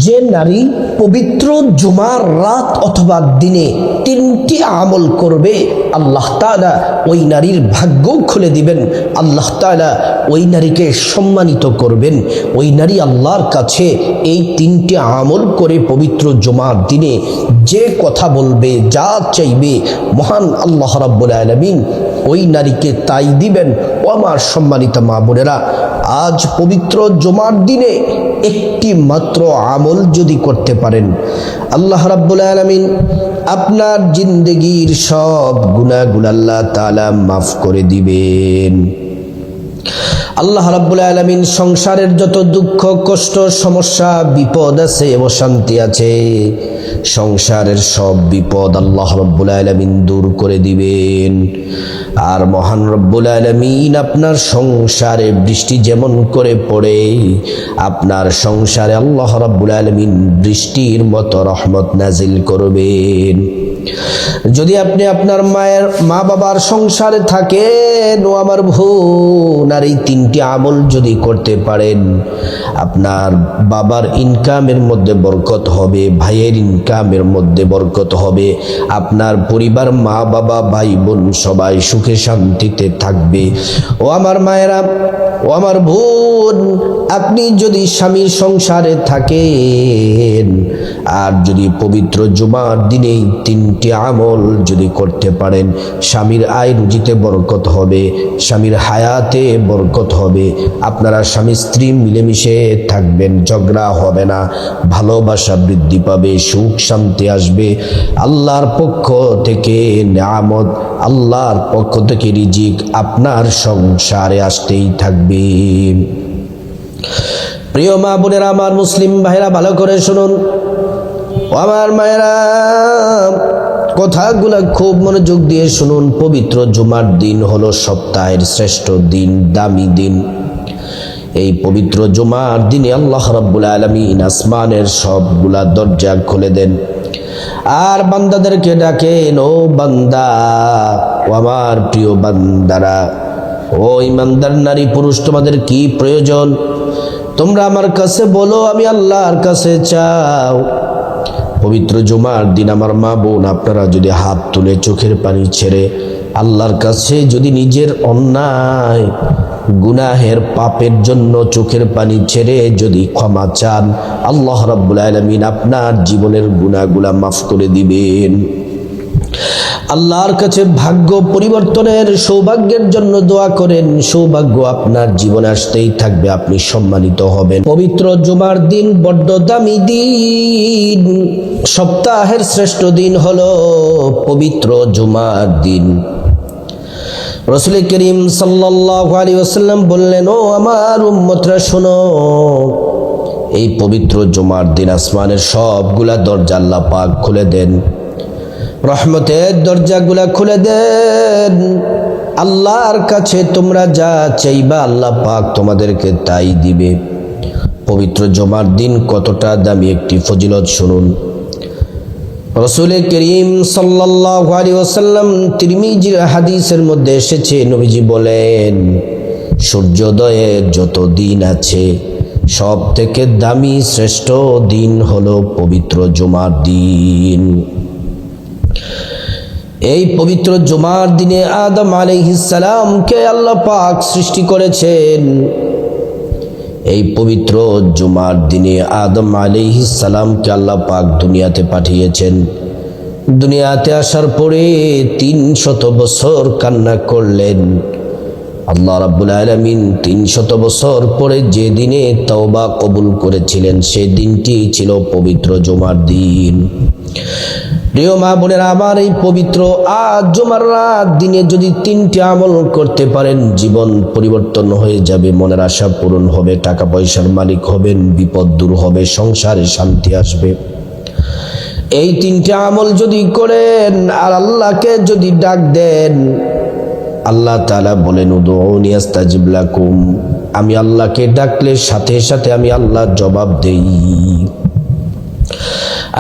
যে নারী পবিত্র জুমার রাত অথবা দিনে 3টি আমল করবে, আল্লাহ তাআলা ওই নারীর ভাগ্য খুলে দিবেন। আল্লাহ তাআলা ওই নারীকে সম্মানিত করবেন। ওই নারী আল্লাহর কাছে এই 3টি আমল করে পবিত্র জুমার দিনে যে কথা বলবে, যা চাইবে, মহান আল্লাহ রাব্বুল আলামিন ওই নারীকে তাই দিবেন। ও আমার সম্মানিত মা বোনেরা, আজ পবিত্র জুমার দিনে একটি মাত্র আমল যদি করতে পারেন, আল্লাহ রাব্বুল আলামিন আপনার জিন্দেগির সব গুনাহগুলো আল্লাহ তাআলা মাফ করে দিবেন। আল্লাহ রাব্বুল আলামিন সংসারের যত দুঃখ, কষ্ট, সমস্যা, বিপদ আছে, অশান্তি আছে, সংসারের সব বিপদ আল্লাহ রাব্বুল আলামিন দূর করে দিবেন। আর মহান রব্বুল আলামিন আপনার সংসারে বৃষ্টি যেমন করে পড়ে, আপনার সংসারে আল্লাহ রাব্বুল আলামিন বৃষ্টির মতো রহমত নাজিল করবেন। যদি আপনি আপনার মা বাবার সংসারে থাকেন, ও আমার বোন, আর এই 3টি আমল যদি করতে পারেন, আপনার বাবার ইনকামের মধ্যে বরকত হবে, ভাইয়ের ইনকামের মধ্যে বরকত হবে, আপনার পরিবার, মা বাবা, ভাই বোন সবাই সুখে শান্তিতে থাকবে। ও আমার মায়েরা, ও আমার বোন, আপনি যদি স্বামীর সংসারে থাকেন আর যদি পবিত্র জুমার দিনে 3টি আমল যদি করতে পারেন, স্বামীর আয় রুজিতে বরকত হবে, স্বামীর হায়াতে বরকত হবে, আপনারা স্বামী স্ত্রী মিলেমিশে থাকবেন, ঝগড়া হবে না, ভালোবাসা বৃদ্ধি পাবে, সুখ শান্তি আসবে, আল্লাহর পক্ষ থেকে নিয়ামত, আল্লাহর পক্ষ থেকে রিজিক আপনার সংসারে আসতেই থাকবে। প্রিয় মা বোনেরা, আমার মুসলিম ভাইরা, ভালো করে শুনুন। আমার মায়েরা, কথাগুলা খুব মনোযোগ দিয়ে শুনুন। পবিত্র জুমার দিন হলো সপ্তাহের শ্রেষ্ঠ দিন, দামি দিন। এই পবিত্র জুমার দিনে আল্লাহ রাব্বুল আলামিন আসমানের সবগুলা দরজা খুলে দেন আর বান্দাদেরকে ডাকেন, ও বান্দা, ও আমার প্রিয় বান্দারা, ও ইমানদার নারী পুরুষ, তোমাদের কি প্রয়োজন? তোমরা আমার কাছে বলো, আমি আল্লাহর কাছে চাও। পবিত্র জুমার দিন আমার মা বোন, আপনারা যদি হাত তুলে চোখের পানি ছেড়ে আল্লাহর কাছে যদি নিজের অন্যায় গুনাহের পাপের জন্য চোখের পানি ছেড়ে যদি ক্ষমা চান, আল্লাহ রাব্বুল আলামিন আপনার জীবনের গুনাহগুলা মাফ করে দিবেন। আল্লাহর কাছে ভাগ্য পরিবর্তনের সৌভাগ্যের জন্য দোয়া করেন, সৌভাগ্য আপনার জীবনে আসতেই থাকবে, আপনি সম্মানিত হবেন। পবিত্র জুমার দিন বড্ড দামি দিন, সপ্তাহের শ্রেষ্ঠ দিন হলো পবিত্র জুমার দিন। রাসূল করিম সাল্লাল্লাহু আলাইহি ওয়াসাল্লাম বললেন, ও আমার উম্মতরা শোনো, এই পবিত্র জুমার দিন আসমানের সবগুলা দরজা আল্লাহ পাক খুলে দেন, রহমতের দরজাগুলা খুলে দেন। আল্লাহর কাছে তোমরা যা চাইবা আল্লাহ পাক তোমাদেরকে তাই দিবে। পবিত্র জুমার দিন কতটা দামি একটি ফজিলত শুনুন। রাসূল করিম সাল্লাল্লাহু আলাইহি ওয়াসাল্লাম তিরমিজির হাদিসের মধ্যে এসেছে, নবীজি বলেন, সূর্যোদয়ের যত দিন আছে সব থেকে দামি শ্রেষ্ঠ দিন হলো পবিত্র জুমার দিন। এই পবিত্র জুমার দিনে আদম আলাইহিস সালামকে আল্লাহ পাক সৃষ্টি করেছেন। এই পবিত্র জুমার দিনে আদম আলাইহিস সালামকে আল্লাহ পাক দুনিয়াতে পাঠিয়েছেন। দুনিয়াতে আসার পরে 300 বছর কান্না করলেন। আল্লাহ রাব্বুল আলামিন 300 বছর পরে যে দিনে তওবা কবুল করেছিলেন, সেই দিনটি ছিল পবিত্র জুমার দিন। প্রিয় মা বোনেরা, আমার এই পবিত্র আজ জুমার রাত দিনে যদি 3টি আমল করতে পারেন, জীবন পরিবর্তন হয়ে যাবে, মনের আশা পূরণ হবে, টাকা পয়সার মালিক হবেন, বিপদ দূর হবে, সংসারে শান্তি আসবে। এই 3টি আমল যদি করেন আর আল্লাহকে যদি ডাক দেন, আল্লাহ তাআলা বলেন, উদউনি আস্তাজিব লাকুম, আমি আল্লাহকে ডাকলে সাথে সাথে আমি আল্লাহ জবাব দেই।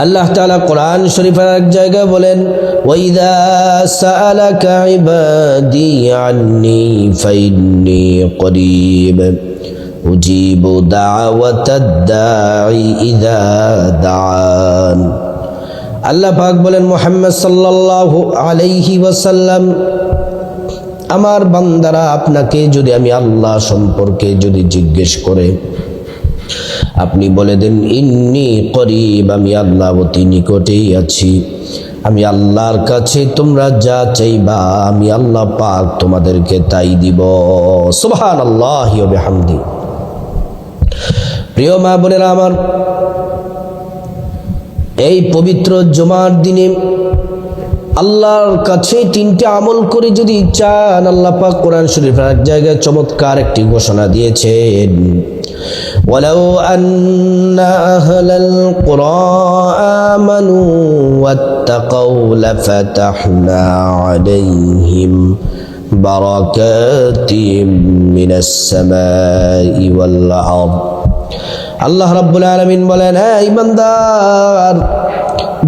আল্লাহ তাআলা কোরআন শরীফের এক জায়গায় বলেন, ওয়াইযা সাআলাকা ইবাদি আন্নী ফাইন্নী করিব উজিবু দাওয়াতাদ দাঈ ইযা দাআন। আল্লাহ পাক বলেন মুহাম্মদ সাল্লাল্লাহু আলাইহি ওয়াসাল্লাম, আমার বান্দারা আপনাকে যদি আমি আল্লাহ সম্পর্কে যদি জিজ্ঞেস করে, আপনি বলে দেন ইন্নী করিব, আমি আল্লাহ অতি নিকটেই আছি। আমি আল্লাহর কাছে তোমরা যা চাইবা আমি আল্লাহ পাক তোমাদেরকে তাই দিব। সুবহানাল্লাহি ওয়া বিহামদি। প্রিয় মা বোনেরা আমার, এই পবিত্র জুমার দিনে আল্লাহর কাছে তিনটি আমল করে যদি চান, আল্লাহ পাক কোরআন শরীফের এক জায়গায় চমৎকার একটি ঘোষণা দিয়েছেন, ওয়ালাউ আন্না আহলাল কুরা আমানু ওয়াত্তাকাউ লাফাতাহনা আলাইহিম বারাকাতিম মিনাস সামাই ওয়াল আরদ। আল্লাহ রাব্বুল আলামিন বলেন, হে ঈমানদার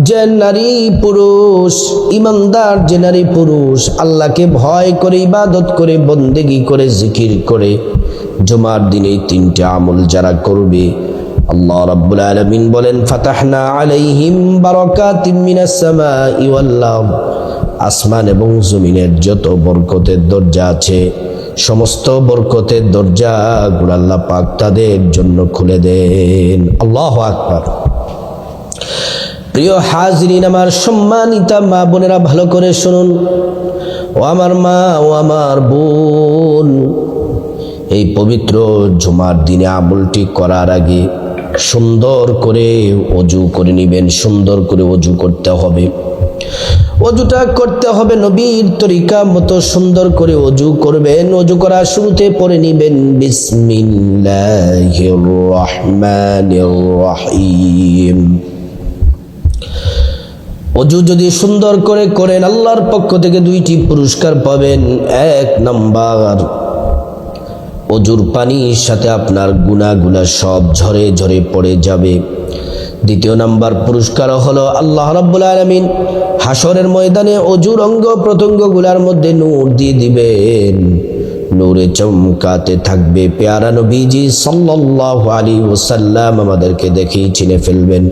যে নারী পুরুষ, ঈমানদার যে নারী পুরুষ আল্লাহকে ভয় করে, ইবাদত করে, বন্দেগী করে, জিকির করে জুমার দিনে তিনটি আমল যারা করবে, আল্লাহ রাব্বুল আলামিন বলেন ফাতাহনা আলাইহিম বারাকাতিম মিনাস সামাই ওয়াল আরদ। আসমান এবং জমিনের যত বরকতের দরজা আছে সমস্ত বরকতের দরজাগুলো আল্লাহ পাক তাদের জন্য খুলে দেন। আল্লাহু আকবার। প্রিয় হাজরিন, আমার সম্মানিতা মা বোনেরা ভালো করে শুনুন। ও আমার মা, ও আমার বোন, এই পবিত্র জুমার দিনে আমলটি করার আগে সুন্দর করে ওযু করে নেবেন। সুন্দর করে ওযু করতে হবে। ওযুটা করতে হবে নবীর তরিকা মতো সুন্দর করে ওযু করবেন। ওযু করার শুরুতে পড়ে নেবেন বিসমিল্লাহির রহমানির রহিম। ওযু যদি সুন্দর করে করেন আল্লাহর পক্ষ থেকে দুইটি পুরস্কার পাবেন। এক নাম্বার, ওযুর পানির সাথে আপনার গুনাহগুলো সব ঝরে ঝরে পড়ে যাবে। দ্বিতীয় নাম্বার পুরস্কার হলো আল্লাহ রাব্বুল আলামিন হাসরের ময়দানে ওযুর অঙ্গ প্রত্যঙ্গগুলোর মধ্যে নূর দিয়ে দিবেন। নূরে চমকাতে থাকবে। পেয়ারা নবীজি সাল্লাল্লাহু আলাইহি ওয়াসাল্লাম আমাদেরকে দেখেই চিনে ফেলবেন।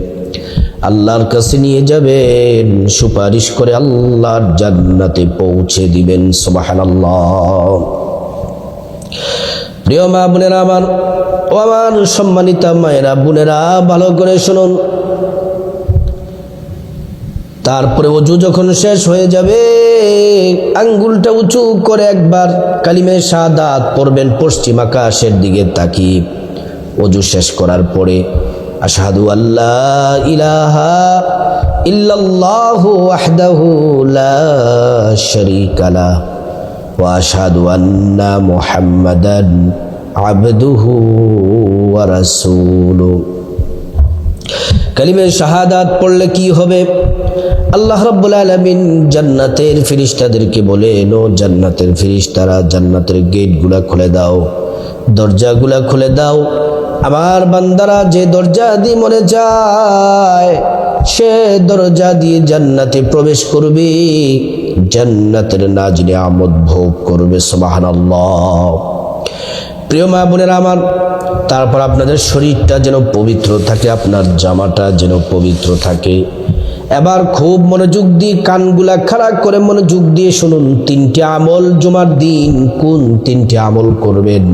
আল্লাহর কাছে নিয়ে যাবেন, সুপারিশ করে আল্লাহর জান্নাতে পৌঁছে দিবেন। সুবহানাল্লাহ। প্রিয় মা বোনেরা আমার, ও আমার সম্মানিতা মায়েরা বোনেরা ভালো করে শুনুন। তারপরে ওযু যখন শেষ হয়ে যাবে, আঙ্গুলটা উঁচু করে একবার কালিমে শাহাদাত পড়বেন পশ্চিম আকাশের দিকে তাকিয়ে। ওযু শেষ করার পরে আশহাদু আল্লা ইলাহা ইল্লাল্লাহু ওয়াহদাহু লা শারীকা লাহ ওয়া আশহাদু আন্না মুহাম্মাদান আবদুহু ওয়া রাসূলুহু। কালিমে শাহাদাত পড়লে কি হবে? আল্লাহ রাব্বুল আলামিন জান্নাতের ফেরেশতাদেরকে বলেন, ও জান্নাতের ফেরেশতারা, জান্নাতের গেটগুলা খুলে দাও, দরজাগুলা খুলে দাও। আমার বান্দারা যে দরজা দিয়ে মরে যায় সে দরজা দিয়ে জান্নাতে প্রবেশ করবে, জান্নাতের নাজ নিয়ামত ভোগ করবে। সুবহানাল্লাহ। প্রিয় মা বোনেরা আমার, তারপর আপনাদের শরীরটা যেন পবিত্র থাকে, আপনার জামাটা যেন পবিত্র থাকে। এবার খুব মনোযোগ দিয়ে কানগুলা খাড়া করে মনোযোগ দিয়ে শুনুন। তিনটি আমল জুমার দিন কোন তিনটি আমল করবেন?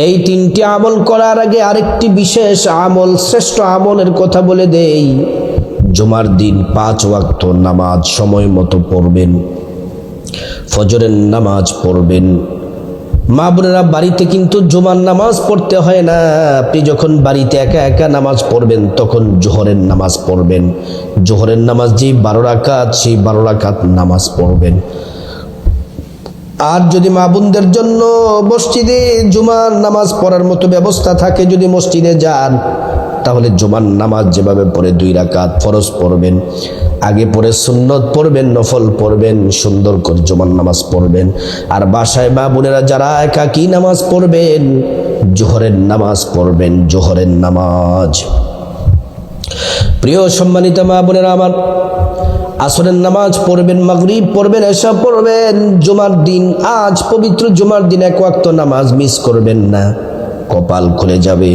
এই তিনটি আমল করার আগে আরেকটি বিশেষ আমল, শ্রেষ্ঠ আমলের কথা বলে দেই। জুমার দিন 5 ওয়াক্ত নামাজ সময় মতো পড়বেন। ফজরের নামাজ পড়বেন। মা বোনেরা, বাড়িতে কিন্তু জুমার নামাজ পড়তে হয় না। আপনি যখন বাড়িতে একা একা নামাজ পড়বেন তখন জোহরের নামাজ পড়বেন। জোহরের নামাজ যে 12 রাকাত, সেই 12 রাকাত নামাজ পড়বেন। আর যদি মা বোনদের জন্য মসজিদে জুমার নামাজ পড়ার মতো ব্যবস্থা থাকে, যদি মসজিদে যান, তাহলে জুমার নামাজ যেভাবে পড়ে 2 রাকাত ফরজ পড়বেন, আগে পড়ে সুন্নত পড়বেন, নফল পড়বেন, সুন্দর করে জুমার নামাজ পড়বেন। আর বাসায় মা বোনেরা যারা একাকী নামাজ পড়বেন, জোহরের নামাজ পড়বেন, জোহরের নামাজ। প্রিয় সম্মানিত মা বোনেরা আমার, আসরের নামাজ পড়বেন, মাগরিব পড়বেন, এশা পড়বেন। জুমার দিন, আজ পবিত্র জুমার দিন 1 ওয়াক্ত নামাজ মিস করবেন না। কপাল খুলে যাবে।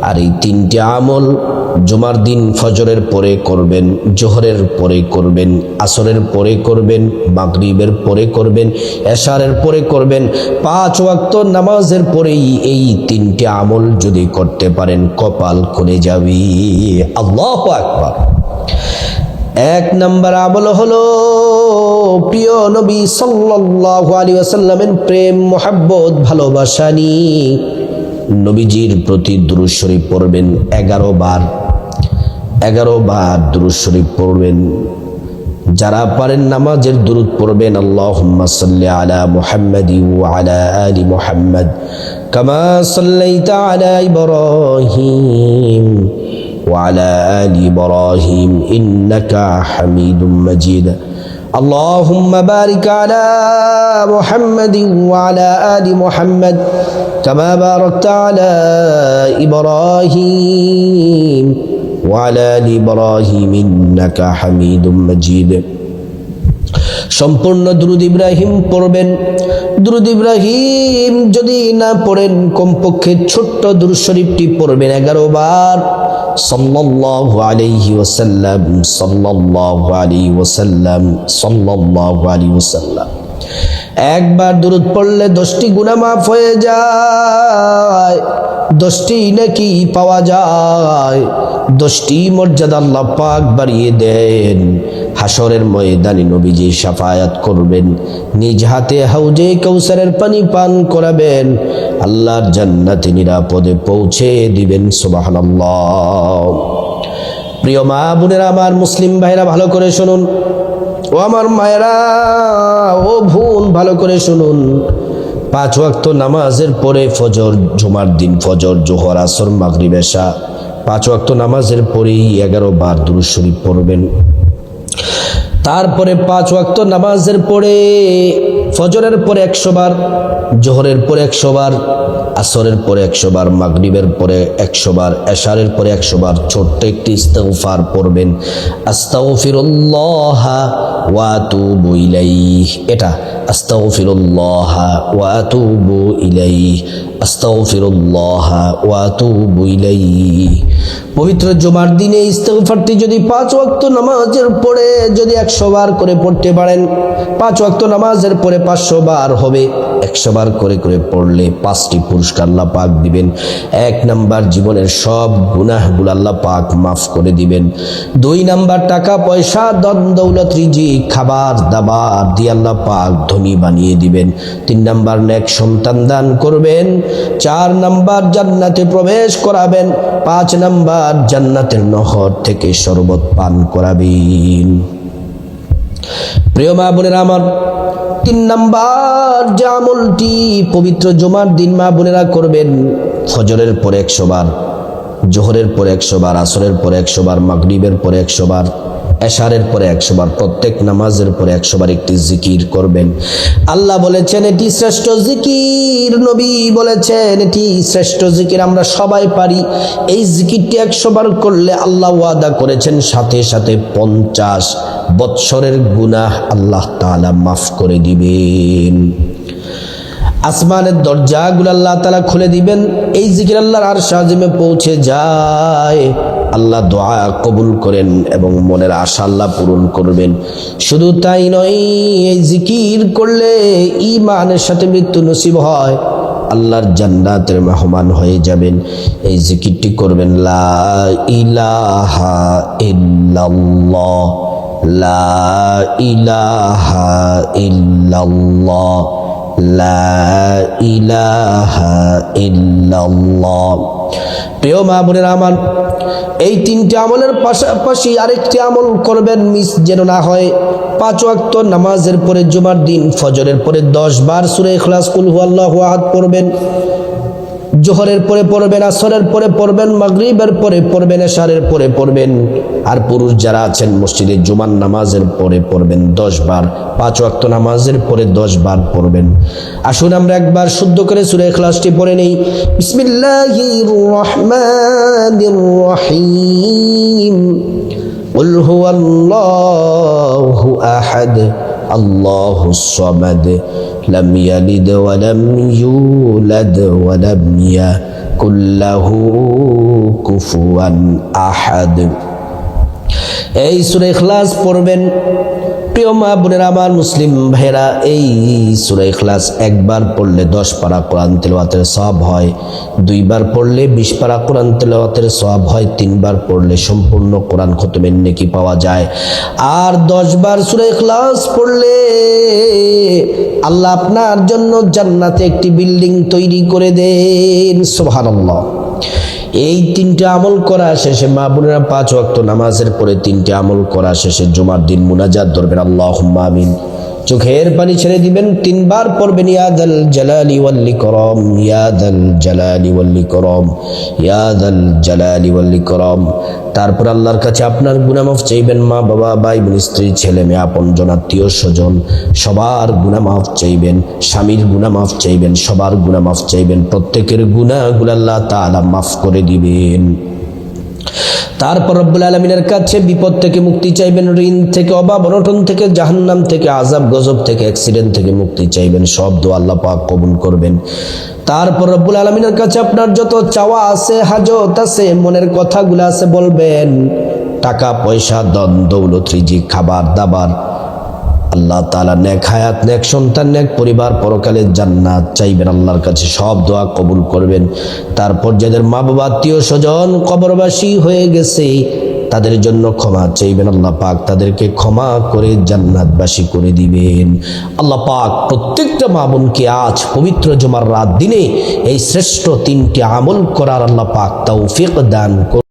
আর এই তিনটি আমল জুমার দিন ফজরের পরে করবেন, জোহরের পরে করবেন, আসরের পরে করবেন, মাগরিবের পরে করবেন, এশারের পরে করবেন। 5 ওয়াক্ত নামাজের পরেই এই তিনটি আমল যদি করতে পারেন কপাল খুলে যাবে। আল্লাহু আকবার। 1 নম্বর আমল হলো প্রিয় নবী সাল্লাল্লাহু আলাইহি ওয়াসাল্লামের প্রেম মোহাব্বত ভালোবাসা নিয়ে নবীজির প্রতি দুরূদ শরীফ পড়বেন 11 বার। 11 বার দুরূদ শরীফ পড়বেন। যারা পারেন নামাজের দুরূদ পড়বেন, আল্লাহুম্মা সাল্লি আলা মুহাম্মাদি ওয়া আলা আলি মুহাম্মাদ কামা সাল্লাইতা আলা ইব্রাহিম ওয়া আলা আলি ইব্রাহিম ইন্নাকা হামিদুম মাজিদ। আল্লাহুম্মা বারিক আলা মুহাম্মাদি ওয়া আলা আলি মুহাম্মাদ কামা বারাকতা আলা ইব্রাহিম ওয়ালা আলি ইব্রাহিম ইন্নাকা হামিদুম মাজিদ। সম্পূর্ণ দুরূদ ইব্রাহিম পড়বেন। দুরূদ ইব্রাহিম যদি না পড়েন কমপক্ষে ছোট্ট দুরূদ শরীফটি পড়বেন 11 বার। সাল্লাল্লাহু আলাইহি ওয়াসাল্লাম, সাল্লাল্লাহু আলাইহি ওয়াসাল্লাম, সাল্লাল্লাহু আলাইহি ওয়াসাল্লাম। একবার দুরূদ পড়লে 10টি গুনাহ মাফ হয়ে যায়, 10টি নেকি পাওয়া যায়, 10টি মর্যাদা আল্লাহ পাক বাড়িয়ে দেন। হাসরের ময়দানে নবীজি শাফায়াত করবেন, নিজ হাতে হাউজে কাউসারের পানি পান করাবেন, আল্লাহর জান্নাতে নিরাপদে পৌঁছে দিবেন। সুবহানাল্লাহ। প্রিয় মা বোনেরা, আমার মুসলিম ভাইরা ভালো করে শুনুন, ও আমার মায়েরা, ও বোন ভালো করে শুনুন। 5 ওয়াক্ত নামাজের পরে ফজর, জুমার দিন ফজর, জোহর, আসর, মাগরিব, এশা 5 ওয়াক্ত নামাজের পরেই 11 বার দুরূদ শরীফ পড়বেন। তারপরে 5 ওয়াক্ত নামাজের পরে ফজরের পরে 100 বার, জোহরের পরে 100 বার, আসরের পরে 100 বার, মাগরিবের পরে 100 বার, এশারের পরে 100 বার ছোট্ট একটি ইস্তিগফার পড়বেন। আস্তাগফিরুল্লাহ ওয়া আতুবু ইলাইহি। এটা আস্তাগফিরুল্লাহ ওয়া আতুবু ইলাইহি, আস্তাগফিরুল্লাহ ওয়া আতুবু ইলাইহি। পবিত্র জুমার দিনে ইস্তিগফারটি যদি 5 ওয়াক্ত নামাজের পরে যদি 100 বার করে পড়তে পারেন, 5 ওয়াক্ত নামাজের পরে 500 বার হবে। 100 বার করে করে পড়লে 5টি পুরস্কার আল্লাহ পাক দিবেন। 1 নাম্বার জীবনের সব গুনাহগুলো আল্লাহ পাক মাফ করে দিবেন। 2 নাম্বার টাকা পয়সা, ধন দৌলত, রিজিক, খাবার দাবার দিয়ে আল্লাহ পাক ধনী বানিয়ে দিবেন। 3 নাম্বার নেক সন্তান দান করবেন। 4 নাম্বার জান্নাতে প্রবেশ করাবেন। 5 নাম্বার জান্নাতের নহর থেকে শরবত পান করাবেন। প্রিয় মা বোনেরা আমার, 3 নাম্বার যে আমলটি পবিত্র জুমার দিন মা বোনেরা করবেন, ফজরের পরে 100 বার, জোহরের পরে 100 বার, আসরের পরে 100 বার, মাগরিবের পরে 100 বার, এশারের পরে 100 বার, প্রত্যেক নামাজের পরে 100 বার একটি জিকির করবেন। আল্লাহ বলেছেন এটি শ্রেষ্ঠ জিকির, নবী বলেছেন এটি শ্রেষ্ঠ জিকির, আমরা সবাই পারি। এই জিকিরটি 100 বার করলে আল্লাহ ওয়াদা করেছেন সাথে সাথে 50 বৎসরের গুনাহ আল্লাহ তাআলা মাফ করে দিবেন। আসমানের দরজাগুলো আল্লাহ তাআলা খুলে দিবেন। এই জিকির আল্লাহর আরশ আজিমে পৌঁছে যায়। আল্লাহ দোয়া কবুল করেন এবং মনের আশা আল্লাহ পূরণ করবেন। শুধু তাই নয়, এই জিকির করলে ঈমানের সাথে মৃত্যু নসিব হয়, আল্লাহর জান্নাতের মেহমান হয়ে যাবেন। এই জিকিরটি করবেন, লা ইলাহা ইল্লাল্লাহ, লা ইলাহা ইল্লাল্লাহ, লা ইলাহা ইল্লাল্লাহ। প্রিয় মা বোনেরা আমার, এই 3টি আমলের পাশাপাশি আরেকটি আমল করবেন, মিস যেন না হয়। 5 ওয়াক্ত নামাজের পরে জুমার দিন ফজরের পরে 10 বার সূরা ইখলাস, কুল হুয়াল্লাহু আহাদ পড়বেন। জোহরের পরে পড়বেন, আসরের পরে পড়বেন, মাগরিবের পরে পড়বেন, এশারের পরে পড়বেন। আর পুরুষ যারা আছেন মসজিদে জুমার নামাজের পরে পড়বেন 10 বার, 5 ওয়াক্ত নামাজের পরে 10 বার পড়বেন। আসুন আমরা একবার শুদ্ধ করে সূরা ইখলাসটি পড়ে নেই। বিসমিল্লাহির রহমানির রহিম। কুল হুয়াল্লাহু আহাদ, আল্লাহুস সামাদ লাম ইয়ালিদ ওয়া লাম ইউলাদ ওয়া লাম ইয়াকুল লাহু কুফুয়ান আহাদ। এই সূরা ইখলাস পড়বেন। প্রিয় মা বোনেরা আমার, মুসলিম ভাইরা, এই সূরা ইখলাস একবার পড়লে 10 পারা কোরআন তেলাওয়াতের সওয়াব হয়, 2 বার পড়লে 20 পারা কোরআন তেলাওয়াতের সওয়াব হয়, 3 বার পড়লে সম্পূর্ণ কোরআন খতমের নেকি পাওয়া যায়। আর 10 বার সূরা ইখলাস পড়লে আল্লাহ আপনার জন্য জান্নাতে একটি বিল্ডিং তৈরি করে দেন। সুবহানাল্লাহ। এই 3টা আমল করা শেষে মা বোনেরা 5 ওয়াক্ত নামাজের পরে 3টা আমল করা শেষে জুমার দিন মুনাজাত ধরবেন, আল্লাহুম্মা আমিন। চোখের পানি ছেড়ে দিবেন, 3 বার পড়বেন, ইয়া দাল জালালি ওয়াল ইকরাম, ইয়া দাল জালালি ওয়াল ইকরাম, ইয়া দাল জালালি ওয়াল ইকরাম। তারপর আল্লাহর কাছে আপনার গুনাহ মাফ চাইবেন। মা বাবা, ভাই বোন, স্ত্রী, ছেলে মেয়ে, আপনজন, আত্মীয় স্বজন সবার গুনাহ মাফ চাইবেন। স্বামীর গুনাহ মাফ চাইবেন, সবার গুনাহ মাফ চাইবেন। প্রত্যেকের গুনাহগুলো আল্লাহ তাআলা মাফ করে দিবেন। তারপর রব্বুল আলামিনের কাছে বিপদ থেকে মুক্তি চাইবেন, ঋণ থেকে, অভাব অনটন থেকে, জাহান্নাম থেকে, আযাব গজব থেকে, অ্যাক্সিডেন্ট থেকে মুক্তি চাইবেন। সব দোয়া আল্লাহ পাক কবুল করবেন। তারপর রব্বুল আলামিনের কাছে আপনার যত চাওয়া আছে, হাজত আছে, মনের কথাগুলো আছে বলবেন। টাকা পয়সা, ধন দৌলত, রিজিক, খাবার দাবার, আল্লাহ তাআলা নেক হায়াত, নেক সন্তান, নেক পরিবার, পরকালের জান্নাত চাইবেন। আল্লাহর কাছে সব দোয়া কবুল করবেন। তারপর যাদের মা বাবা, আত্মীয় স্বজন কবরবাসী হয়ে গেছে তাদের জন্য ক্ষমা চাইবেন। আল্লাহ পাক তাদেরকে ক্ষমা করে জান্নাতবাসী করে দিবেন। আল্লাহ পাক প্রত্যেকটা মা বোনকে আজ পবিত্র জুমার রাত দিনে এই শ্রেষ্ঠ 3টি আমল করার আল্লাহ পাক তৌফিক দান করুন।